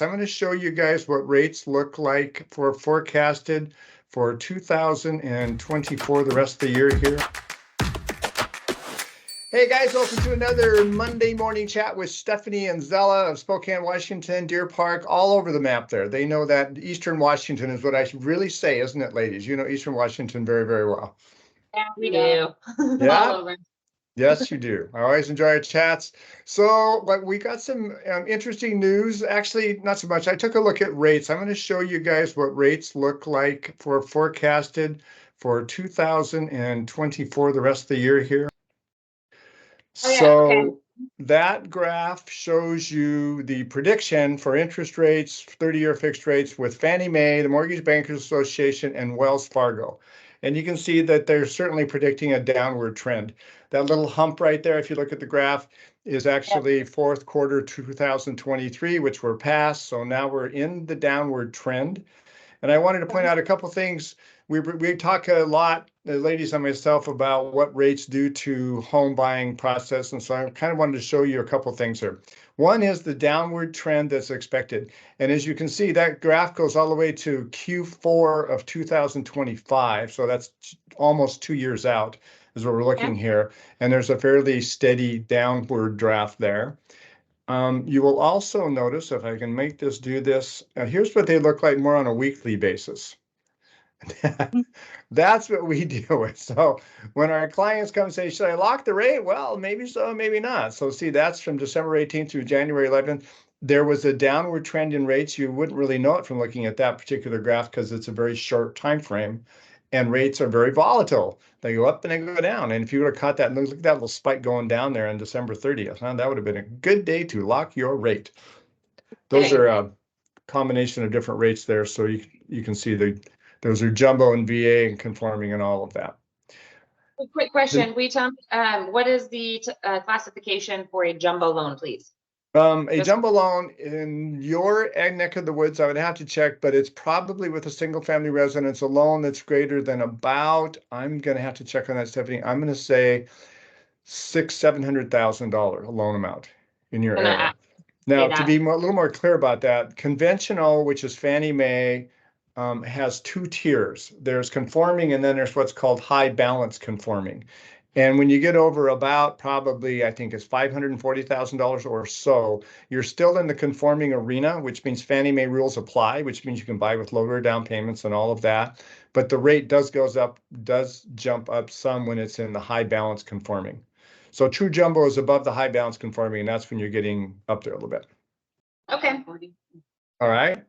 I'm going to show you guys what rates look like for forecasted for 2024, the rest of the year here. Hey guys, welcome to another Monday morning chat with Steffani and Zella of Spokane, Washington, Deer Park, all over the map there. They know that Eastern Washington is what I should really say, isn't it, ladies? You know Eastern Washington very, very well. Yeah, we do. Yeah. All over. Yes, you do. I always enjoy our chats. So, but we got some interesting news. Actually, not so much. I took a look at rates. I'm going to show you guys what rates look like for forecasted for 2024, the rest of the year here. Okay. That graph shows you the prediction for interest rates, 30-year fixed rates with Fannie Mae, the Mortgage Bankers Association, and Wells Fargo. And you can see that they're certainly predicting a downward trend. That little hump right there, if you look at the graph, is actually fourth quarter 2023, which we're past. So now we're in the downward trend. And I wanted to point out a couple things. We talk a lot, the ladies and myself, about what rates do to home buying process. And so I kind of wanted to show you a couple things here. One is the downward trend that's expected. And as you can see, that graph goes all the way to Q4 of 2025. So that's almost 2 years out is what we're looking here. And there's a fairly steady downward draft there. You will also notice, if I can make this do this, here's what they look like more on a weekly basis. That's what we deal with. So when our clients come and say, should I lock the rate? Well, maybe so, maybe not. So see, that's from December 18th through January 11th. There was a downward trend in rates. You wouldn't really know it from looking at that particular graph because it's a very short time frame. And rates are very volatile. They go up and they go down. And if you would have caught that, look at that little spike going down there on December 30th, huh? That would have been a good day to lock your rate. Those are a combination of different rates there. So you can see those are jumbo and VA and conforming and all of that. A quick question. What is the classification for a jumbo loan, please? A jumbo loan in your neck of the woods, I would have to check, but it's probably with a single family residence, a loan that's greater than about, I'm going to have to check on that, Stephanie. I'm going to say $600,000-$700,000 loan amount in your area. Now, to be a little more clear about that, conventional, which is Fannie Mae, has two tiers. There's conforming, and then there's what's called high balance conforming. And when you get over about probably, I think it's $540,000 or so, you're still in the conforming arena, which means Fannie Mae rules apply, which means you can buy with lower down payments and all of that. But the rate does jump up some when it's in the high balance conforming. So true jumbo is above the high balance conforming, and that's when you're getting up there a little bit. Okay. All right.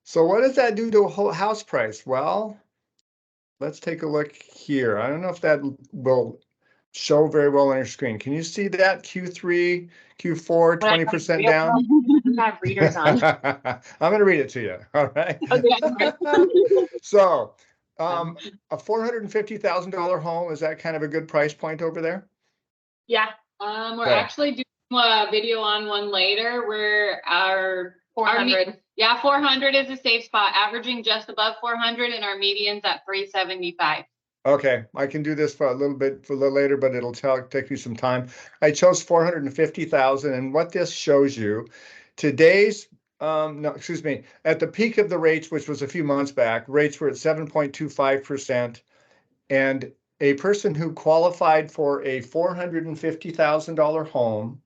So what does that do to a house price? Well, let's take a look here. I don't know if that will show very well on your screen. Can you see that Q3, Q4, 20% down? Have readers on. I'm going to read it to you. All right. Okay. So a $450,000 home, is that kind of a good price point over there? Yeah. We're actually doing a video on one later where our 400. Yeah, 400 is a safe spot, averaging just above 400, and our median's at 375. Okay, I can do this for a little later, but it'll take you some time. I chose 450,000, and what this shows you, today's at the peak of the rates, which was a few months back, rates were at 7.25%, and a person who qualified for a $450,000 home,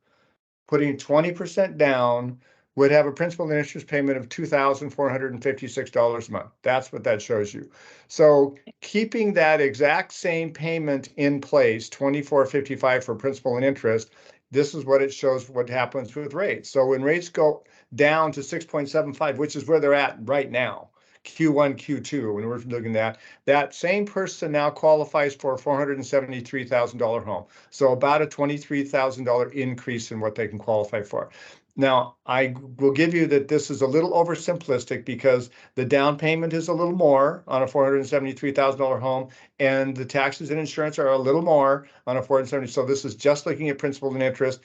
putting 20% down, would have a principal and interest payment of $2,456 a month. That's what that shows you. So keeping that exact same payment in place, $2,455 for principal and interest, this is what it shows what happens with rates. So when rates go down to 6.75, which is where they're at right now, Q1, Q2, when we're looking at that same person now qualifies for a $473,000 home. So about a $23,000 increase in what they can qualify for. Now, I will give you that this is a little oversimplistic because the down payment is a little more on a $473,000 home, and the taxes and insurance are a little more on a $470,000. So this is just looking at principal and interest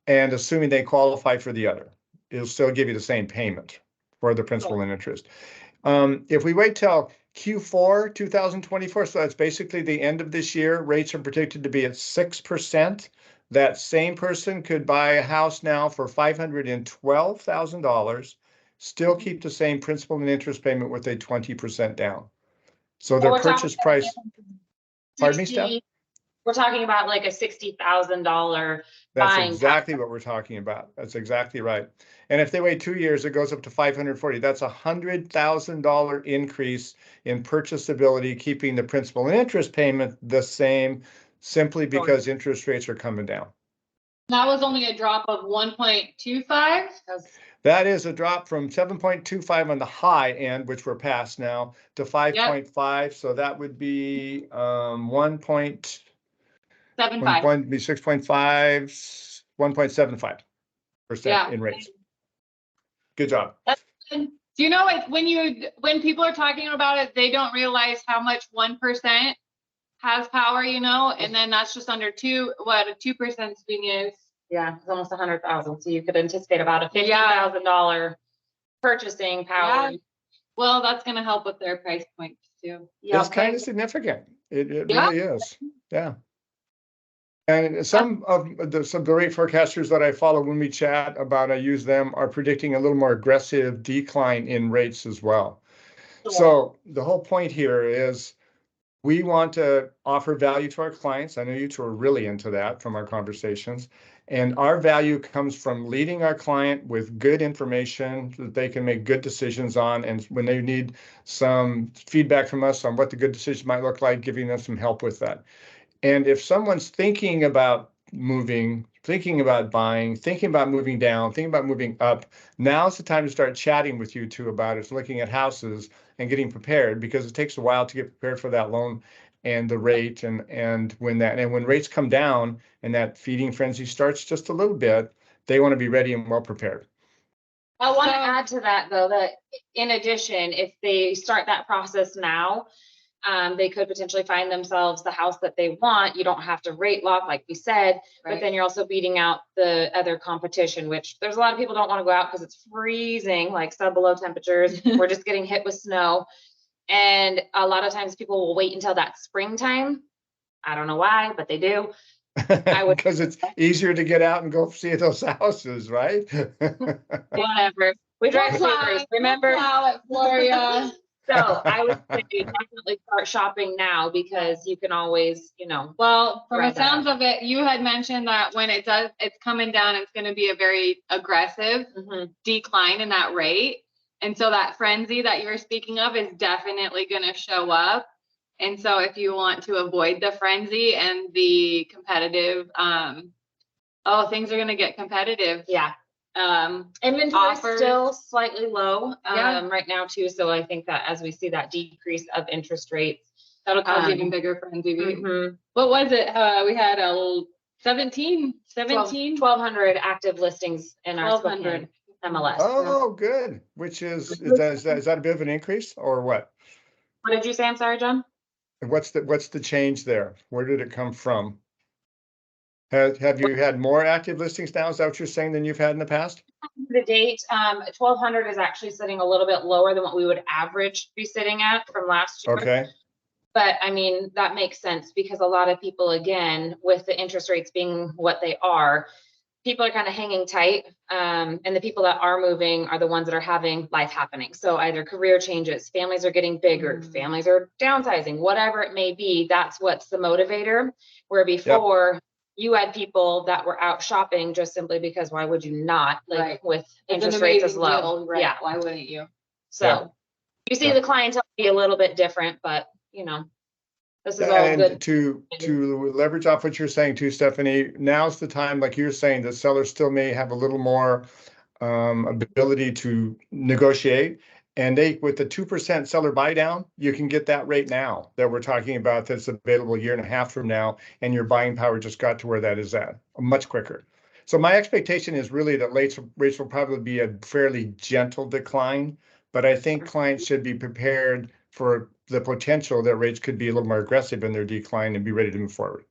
and assuming they qualify for the other. It'll still give you the same payment for the principal and interest. If we wait till Q4 2024, so that's basically the end of this year, rates are predicted to be at 6%. That same person could buy a house now for $512,000, still keep the same principal and interest payment with a 20% down. So Well, their we're talking purchase price, pardon me, 60 Steph? We're talking about like a $60,000 That's buying exactly power. what we're talking about. That's exactly right. And if they wait 2 years, it goes up to 540. That's $100,000 increase in purchasability, keeping the principal and interest payment the same, simply because interest rates are coming down. That was only a drop of 1.25. That is a drop from 7.25 on the high end, which we're past now, to 5.5. So that would be 1.75 1.75% in rates. Good job. Do you know it when people are talking about it, they don't realize how much 1% has power, you know, and then that's just under what a 2% swing is. Yeah, it's almost 100,000. So you could anticipate about a $50,000 purchasing power. Yeah. Well, that's going to help with their price points too. It's kind of significant. It really is. Yeah. And some of the rate forecasters that I follow when we chat about, I use them, are predicting a little more aggressive decline in rates as well. So the whole point here is we want to offer value to our clients. I know you two are really into that from our conversations. And our value comes from leading our client with good information that they can make good decisions on. And when they need some feedback from us on what the good decision might look like, giving them some help with that. And if someone's thinking about moving, thinking about buying, thinking about moving down, thinking about moving up, now's the time to start chatting with you two about it, looking at houses and getting prepared, because it takes a while to get prepared for that loan and the rate. And when rates come down and that feeding frenzy starts just a little bit, they want to be ready and well prepared. I want to add to that, though, that in addition, if they start that process now, they could potentially find themselves the house that they want. You don't have to rate lock, like we said, but then you're also beating out the other competition, which there's a lot of people don't want to go out because it's freezing, like below temperatures. We're just getting hit with snow. And a lot of times people will wait until that springtime. I don't know why, but they do. Because it's easier to get out and go see those houses, right? Whatever. We drive sleepers, remember? Florida. So I would say definitely start shopping now, because you can always, Well, from the sounds of it, you had mentioned that when it's coming down, it's going to be a very aggressive decline in that rate. And so that frenzy that you were speaking of is definitely going to show up. And so if you want to avoid the frenzy and the competitive, things are going to get competitive. Yeah. Inventory is still slightly low right now too. So I think that as we see that decrease of interest rates, that'll cause even bigger frenzy. What was it? We had 1,200 active listings in our Spokane MLS. Oh, good. Which is that a bit of an increase or what? What did you say? I'm sorry, John. What's the change there? Where did it come from? Have you had more active listings now? Is that what you're saying than you've had in the past? The date, 1,200 is actually sitting a little bit lower than what we would average be sitting at from last year. Okay. But I mean, that makes sense, because a lot of people, again, with the interest rates being what they are, people are kind of hanging tight. And the people that are moving are the ones that are having life happening. So either career changes, families are getting bigger, families are downsizing, whatever it may be. That's what's the motivator. Where before, you had people that were out shopping just simply because why would you not? Like with interest rates as low. Right. Yeah. Why wouldn't you? So you see the clientele be a little bit different, but this is all good. To leverage off what you're saying too, Steffani, now's the time, like you're saying, the seller still may have a little more ability to negotiate. And with the 2% seller buy down, you can get that rate now that we're talking about, that's available a year and a half from now, and your buying power just got to where that is at much quicker. So my expectation is really that rates will probably be a fairly gentle decline, but I think clients should be prepared for the potential that rates could be a little more aggressive in their decline and be ready to move forward.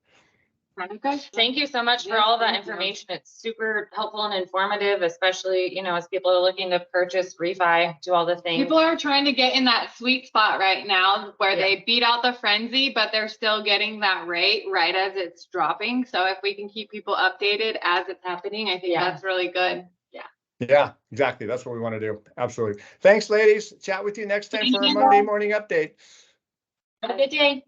Okay. Thank you so much for all of that information. It's super helpful and informative, especially, as people are looking to purchase, refi, do all the things. People are trying to get in that sweet spot right now where they beat out the frenzy, but they're still getting that rate right as it's dropping. So if we can keep people updated as it's happening, I think that's really good. Yeah. Yeah, exactly. That's what we want to do. Absolutely. Thanks, ladies. Chat with you next time Thank for a you. Monday morning update. Have a good day.